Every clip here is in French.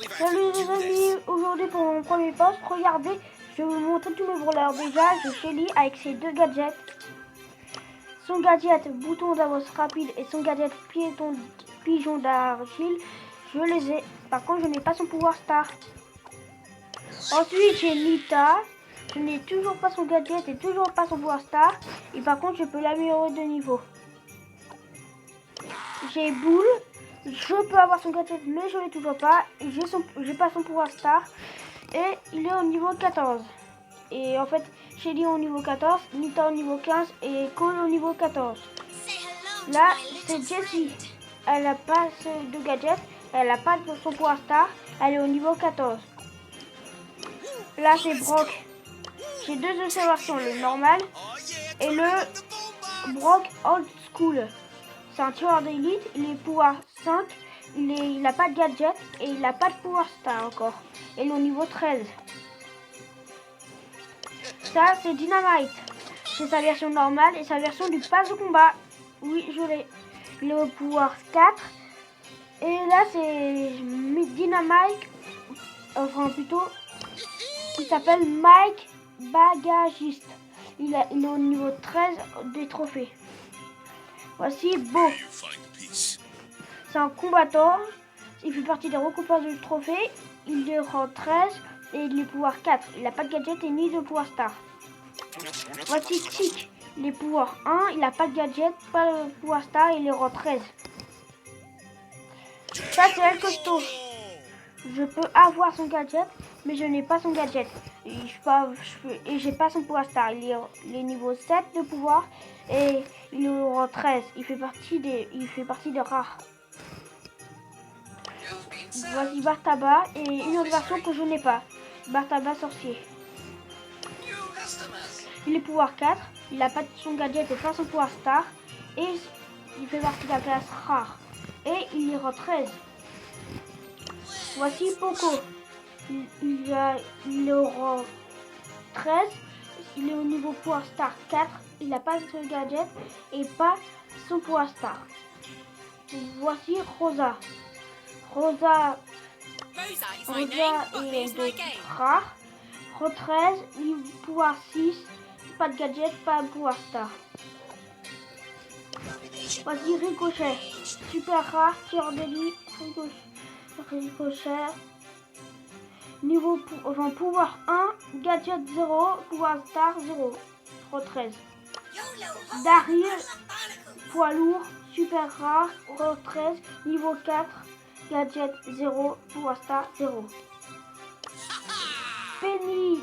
Salut les amis, aujourd'hui pour mon premier post, regardez, je vais vous montrer tous mes brawlers. Déjà, j'ai Shelly avec ses deux gadgets. Son gadget bouton d'avance rapide et son gadget pigeon d'argile, je les ai. Par contre, je n'ai pas son pouvoir star. Ensuite, j'ai Nita. Je n'ai toujours pas son gadget et toujours pas son pouvoir star. Et par contre, je peux l'améliorer de niveau. J'ai Bull. Je peux avoir son gadget, mais je ne l'ai toujours pas. J'ai pas son pouvoir star. Et il est au niveau 14. Et en fait, Shelly au niveau 14, Nita au niveau 15 et Cole au niveau 14. Là, c'est Jessie. Elle n'a pas de gadget. Elle n'a pas son pouvoir star. Elle est au niveau 14. Là, c'est Brock. J'ai deux de ces versions, le normal et le Brock Old School. C'est un tueur d'élite, il est pouvoir 5, il n'a pas de gadget et il n'a pas de pouvoir star encore. Et il est au niveau 13. Ça, c'est Dynamite. C'est sa version normale et sa version du pass de combat. Oui, je l'ai. Il est au pouvoir 4. Et là, c'est Dynamite. Enfin, plutôt, il s'appelle Mike Bagagiste. Il est au niveau 13 des trophées. Voici Beau. C'est un combattant. Il fait partie des récompenses du trophée. Il est rang 13 et il est pouvoir 4. Il n'a pas de gadget et ni de pouvoir star. Voici Tic. Il est pouvoir 1. Il n'a pas de gadget, pas de pouvoir star. Il est rang 13. Ça, c'est El Costo. Je peux avoir son gadget, mais je n'ai pas son gadget. Et j'ai pas son pouvoir star. Il est niveau 7 de pouvoir et il est au rang 13. Il fait partie des rares. Voici Bartaba et une autre version que je n'ai pas. Bartaba sorcier. Il est pouvoir 4. Il n'a pas son gadget et pas son pouvoir star. Et il fait partie de la classe rare. Et il est rang 13. Voici Poco. Il est au rang 13. Il est au niveau pouvoir star 4. Il n'a pas son gadget et pas son pouvoir star. Voici Rosa. Rosa est de rare. Rang 13. Pouvoir 6. Pas de gadget, pas de pouvoir star. Voici Ricochet. Super rare. Tir d'élite. Ricochet. Niveau pouvoir 1, gadget 0, pouvoir star 0, rang 13. Daryl, poids lourd, super rare, rang 13, niveau 4, gadget 0, pouvoir star 0. Penny,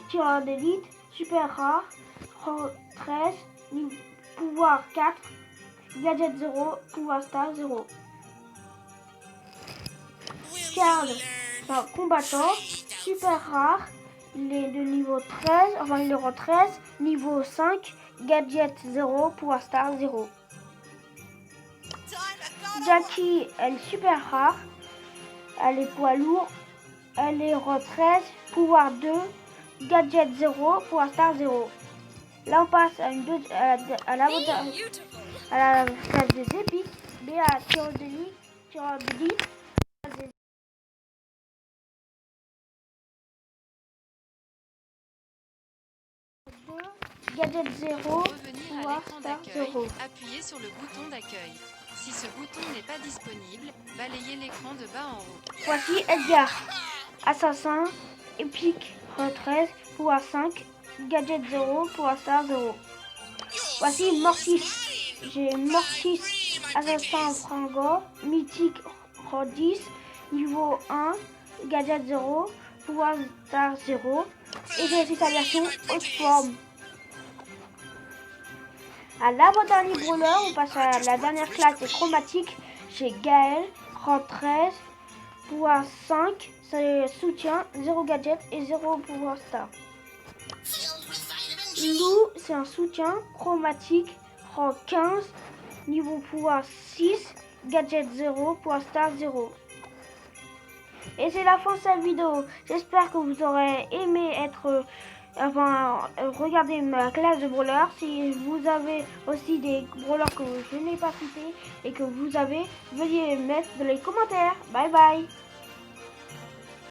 tireur d'élite, super rare, rang 13, pouvoir 4, gadget 0, pouvoir star 0. Carl, c'est un combattant super rare, il est de niveau 13, enfin il est rang 13, niveau 5, gadget 0, pouvoir star 0. Jackie, elle est super rare, elle est poids lourd, elle est rang 13, pouvoir 2, gadget 0, pouvoir star 0. Là on passe à la classe des épiques, BA tireur d'élite, gadget 0, pouvoir star 0. Appuyez sur le bouton d'accueil. Si ce bouton n'est pas disponible, balayez l'écran de bas en haut. Voici Edgar, assassin, épique, rang 13, pouvoir 5, gadget 0, pouvoir star 0. Voici Mortis. J'ai Mortis, assassin fringant, mythique, rang 10, niveau 1, gadget 0, pouvoir star 0. Et j'ai aussi sa version haute forme. À l'avant-dernier brawler, on passe à la dernière classe des chromatiques. J'ai Gaël, rang 13, pouvoir 5, soutien, 0 gadget et 0 pouvoir star. Lou, c'est un soutien chromatique, rang 15, niveau pouvoir 6, gadget 0, pouvoir star 0. Et c'est la fin de cette vidéo. J'espère que vous aurez aimé regarder ma classe de brawler. Si vous avez aussi des brawlers que je n'ai pas cités et que vous avez, veuillez mettre dans les commentaires. Bye bye.